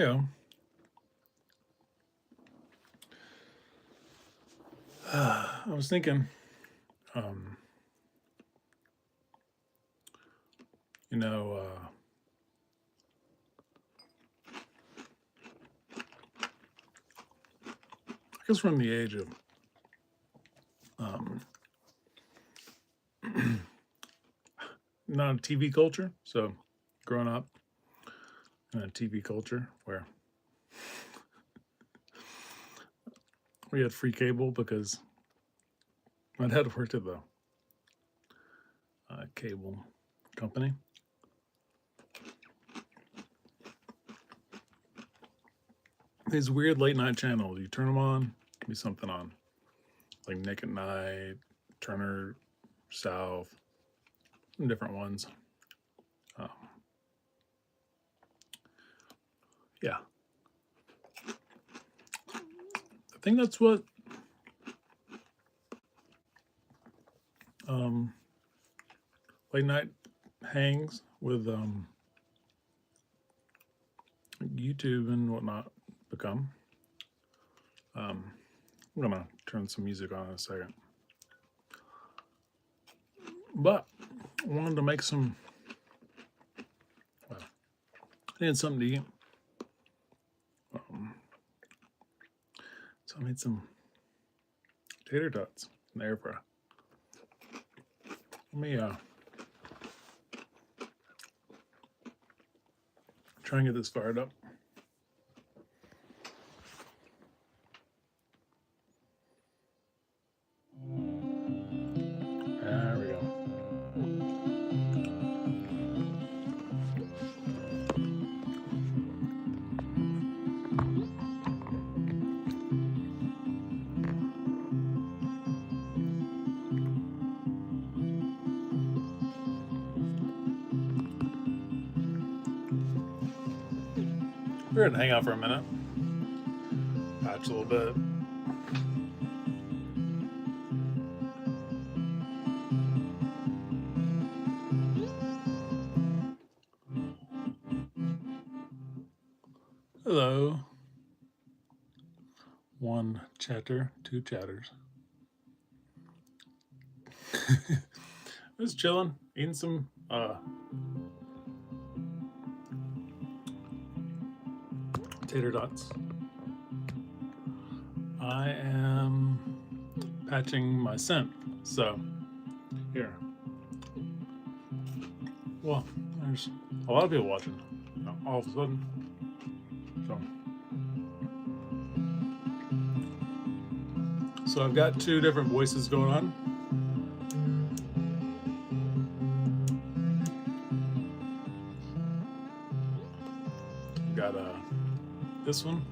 Yeah. I was thinking, um, you know, I guess from the age of um, not a TV culture, so growing up in a TV culture where we had free cable because my dad worked at the cable company. These weird late night channels, you turn them on, be something on, like Nick at Night, Turner South, some different ones. Um, yeah, I think that's what um, late night hangs with YouTube and whatnot become. I'm gonna turn some music on in a second, but I wanted to make some. Well, I needed something to eat, so I made some tater tots in the air fryer. Let me try and get this fired up. There we go. We're gonna hang out for a minute, patch a little bit. Hello. One chatter, two chatters. Just chilling, eating some tater tots. I am patching my synth, so here. Well, there's a lot of people watching all of a sudden. So I've got two different voices going on. I've got this one.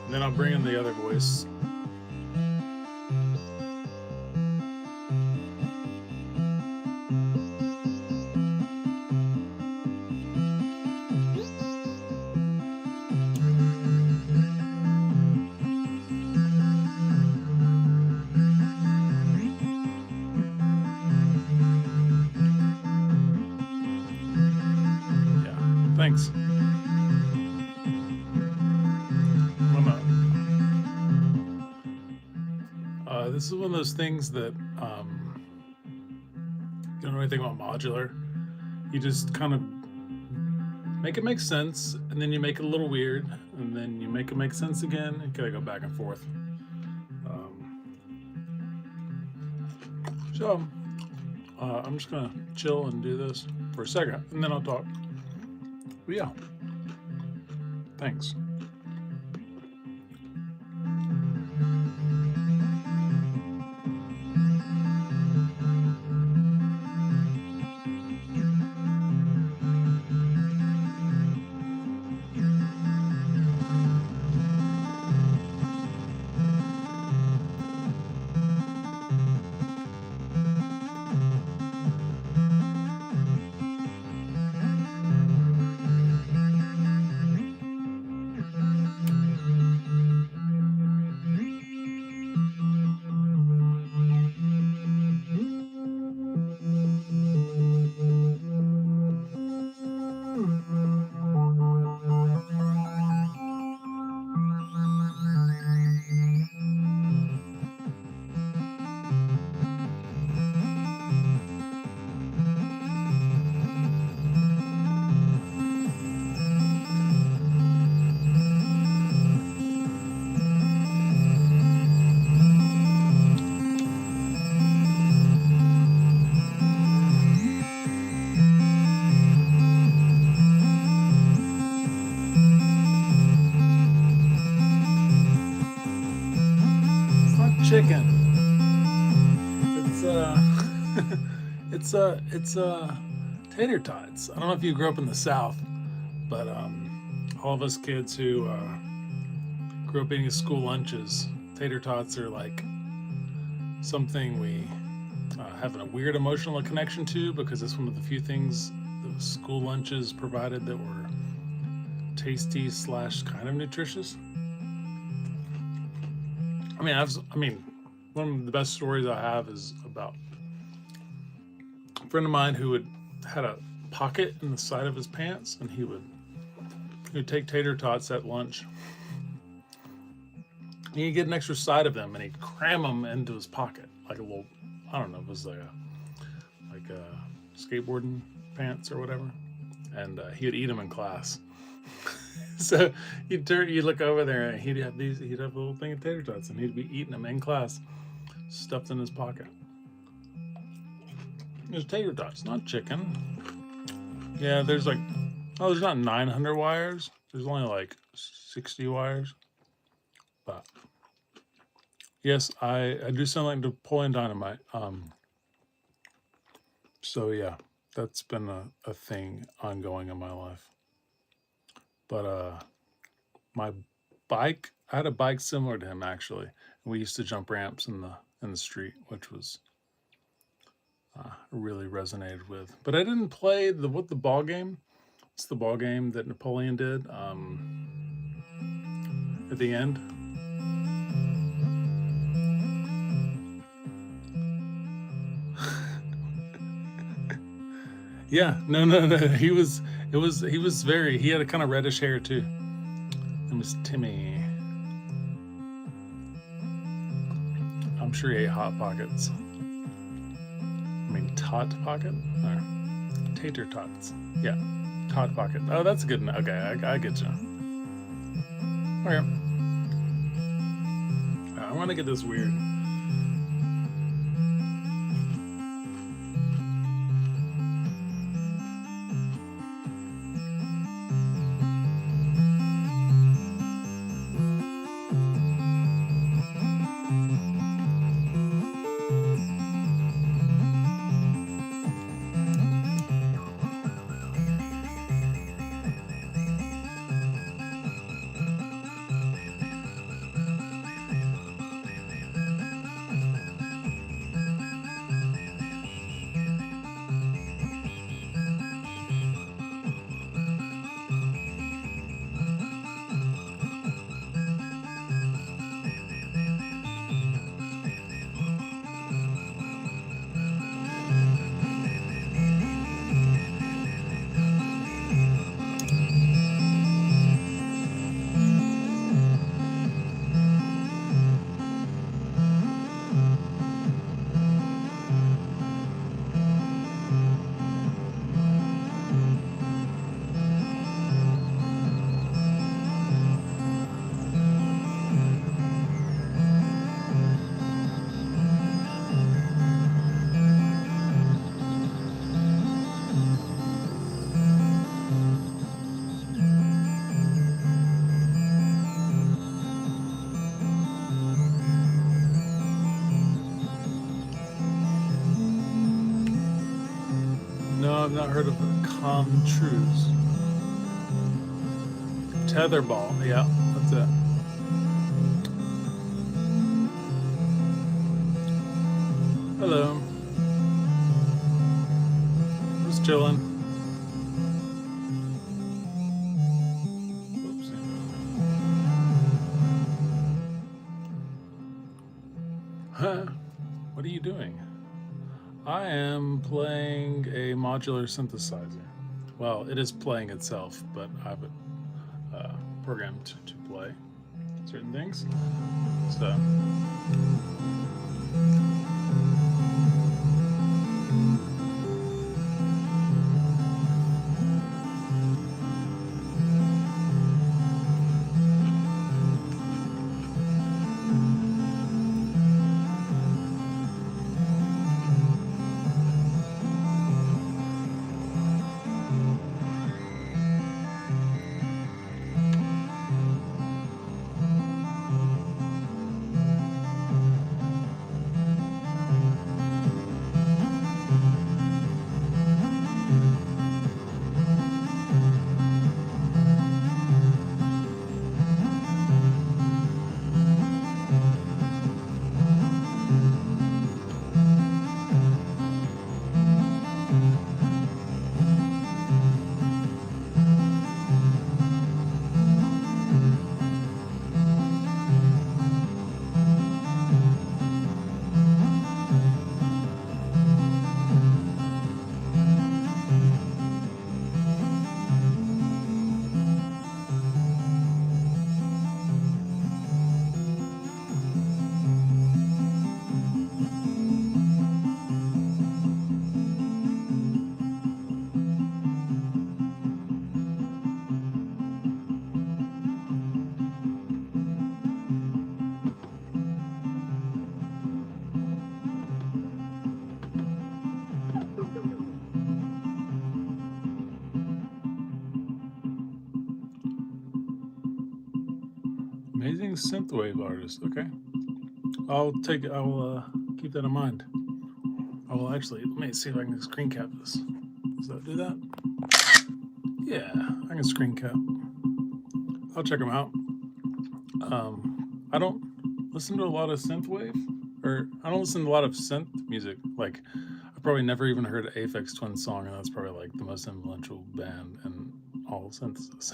And then I'll bring in the other voice. Yeah, thanks. This is one of those things that you don't know anything about modular. You just kind of make it make sense, and then you make it a little weird, and then you make it make sense again, and kind of go back and forth. So I'm just gonna chill and do this for a second, and then I'll talk. But yeah, thanks. chicken. It's tater tots. I don't know if you grew up in the South, but all of us kids who grew up eating school lunches, tater tots are like something we have a weird emotional connection to, because it's one of the few things the school lunches provided that were tasty / kind of nutritious. I mean, one of the best stories I have is about a friend of mine who had a pocket in the side of his pants, and he would take tater tots at lunch. He'd get an extra side of them, and he'd cram them into his pocket like a little, I don't know, it was like a skateboarding pants or whatever, and he would eat them in class. So you'd look over there, and he'd have a little thing of tater tots, and he'd be eating them in class, stuffed in his pocket. There's tater tots, not chicken. Yeah, there's not 900 wires. There's only like 60 wires. But yes, I do sound like Napoleon Dynamite. So yeah, that's been a thing ongoing in my life. But my bike, I had a bike similar to him actually. We used to jump ramps in the street, which was really resonated with. But I didn't play the ball game. It's the ball game that Napoleon did at the end. Yeah, no. He had a kind of reddish hair too. It was Timmy. I'm sure he ate Hot Pockets. I mean, Tot Pocket? Or Tater Tots. Yeah, Tot Pocket. Oh, that's a good one. Okay, I get you. Okay. I want to get this weird. I've not heard of Comtrues. Tetherball, yeah, that's it. Hello. Just chilling. Oops. Huh? What are you doing? I am playing a modular synthesizer. Well, it is playing itself, but I have it programmed to play certain things. So. Amazing synthwave artist. Okay, I'll keep that in mind. I will actually. Let me see if I can screen cap this. Does that do that? Yeah, I can screen cap. I'll check them out. I don't listen to a lot of synthwave, or I don't listen to a lot of synth music. Like, I've probably never even heard an Aphex Twin song, and that's probably like the most influential band in all synthesis.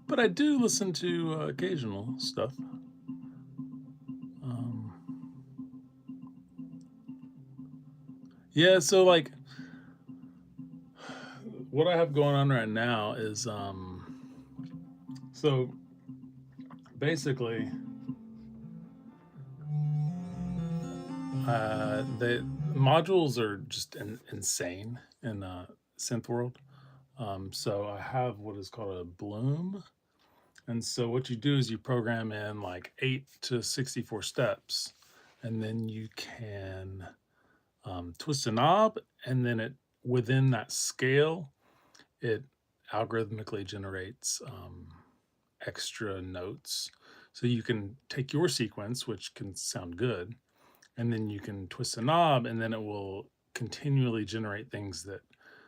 But I do listen to occasional stuff. Yeah, so like what I have going on right now is so basically the modules are just insane in synth world. So I have what is called a bloom. And so what you do is you program in like 8 to 64 steps, and then you can twist a knob, and then it within that scale, it algorithmically generates extra notes. So you can take your sequence, which can sound good, and then you can twist a knob, and then it will continually generate things that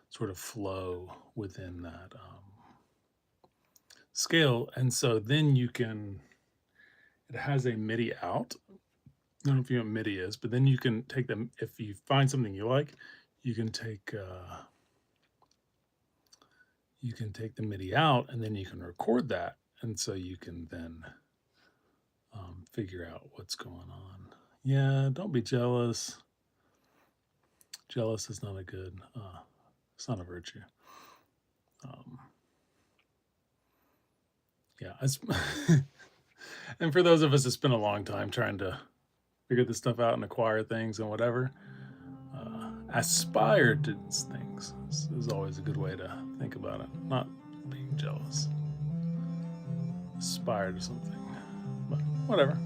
sort of flow within that scale. And so then you can, it has a MIDI out. I don't know if you know what MIDI is, but then you can take them, if you find something you like, you can take the MIDI out, and then you can record that, and so you can then figure out what's going on. Yeah, don't be jealous. Jealous is not a good. It's not a virtue. Yeah, and for those of us that spend a long time trying to figure this stuff out and acquire things and whatever, aspire to things is always a good way to think about it. Not being jealous. Aspire to something, but whatever.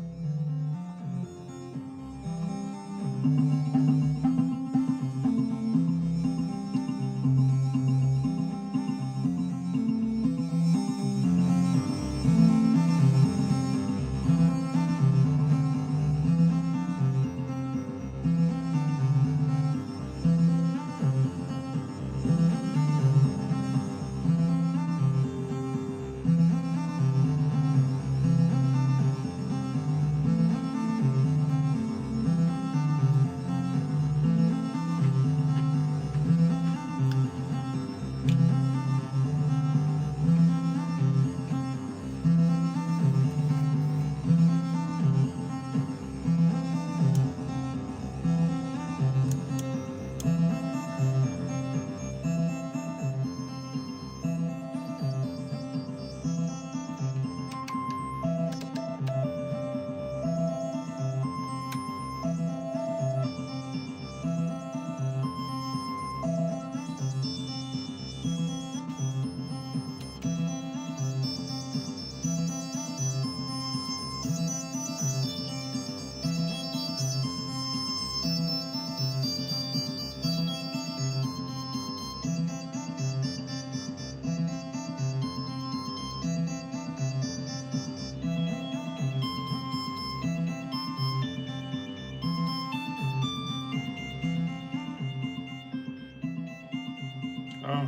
Oh.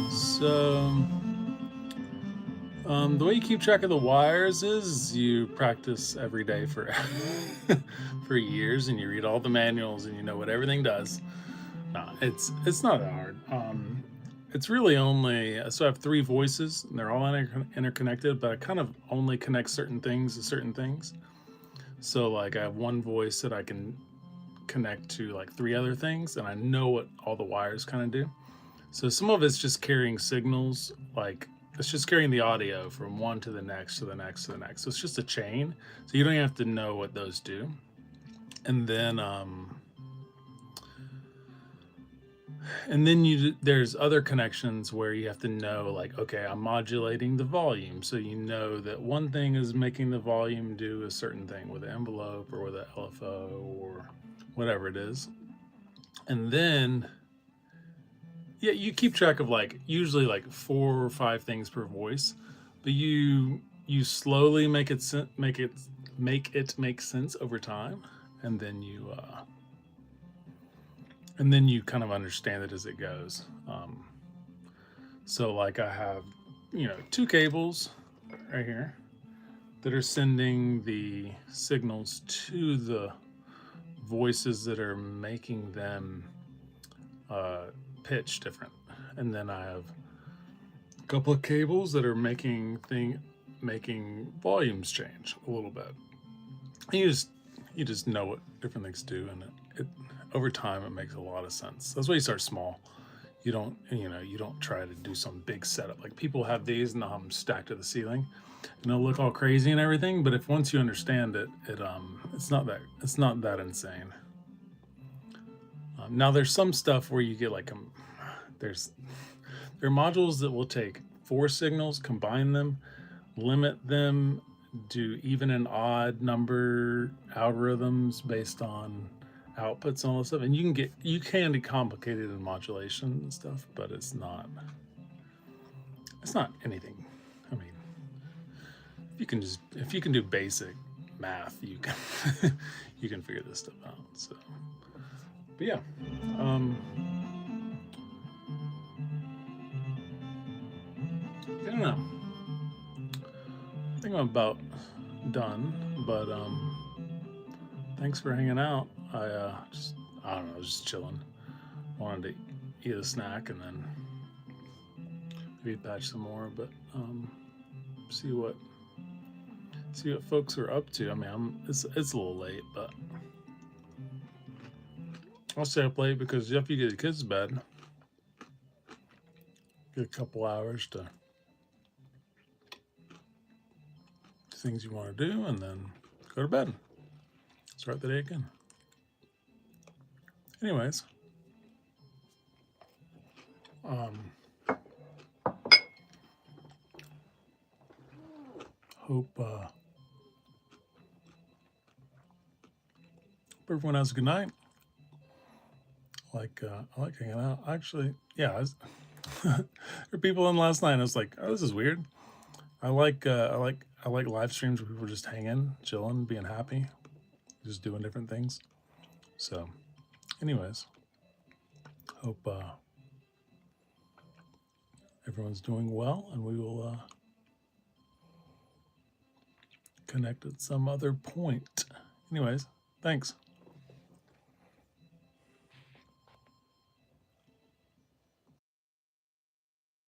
So The way you keep track of the wires is you practice every day for for years, and you read all the manuals, and you know what everything does. No, it's not that hard. It's really only so I have three voices, and they're all interconnected, but I kind of only connect certain things to certain things. So like I have one voice that I can connect to like three other things, and I know what all the wires kind of do. So some of it's just carrying signals, like it's just carrying the audio from one to the next to the next to the next. So it's just a chain. So you don't have to know what those do. And then there's other connections where you have to know, like, okay, I'm modulating the volume, so you know that one thing is making the volume do a certain thing with the envelope or with the LFO or whatever it is. And then yeah, you keep track of like usually like 4 or 5 things per voice, but you slowly make it make sense over time, and then you kind of understand it as it goes. So like I have 2 cables right here that are sending the signals to the voices that are making them pitch different, and then I have a couple of cables that are making volumes change a little bit. And you just know what different things do, and it over time it makes a lot of sense. That's why you start small. You don't try to do some big setup. Like people have these and they'll have them stacked to the ceiling, and they'll look all crazy and everything. But if once you understand it, it's not that insane. Now there's some stuff where you get like there are modules that will take 4 signals, combine them, limit them, do even and odd number algorithms based on outputs and all this stuff. And you can be complicated in modulation and stuff, but it's not anything. I mean, if you can do basic math, you can you can figure this stuff out. So, but yeah. I don't know. I think I'm about done, but thanks for hanging out. I don't know, just chilling. Wanted to eat a snack and then maybe patch some more, but see what folks are up to. I mean, it's a little late, but I'll stay up late because after you get the kids to bed, get a couple hours to things you want to do, and then go to bed. Start the day again. Anyways, hope everyone has a good night. I like hanging out. Actually, yeah, there were people in last night. And I was like, oh, this is weird. I like live streams where people are just hanging, chilling, being happy, just doing different things. So, anyways, hope everyone's doing well, and we will connect at some other point. Anyways, thanks.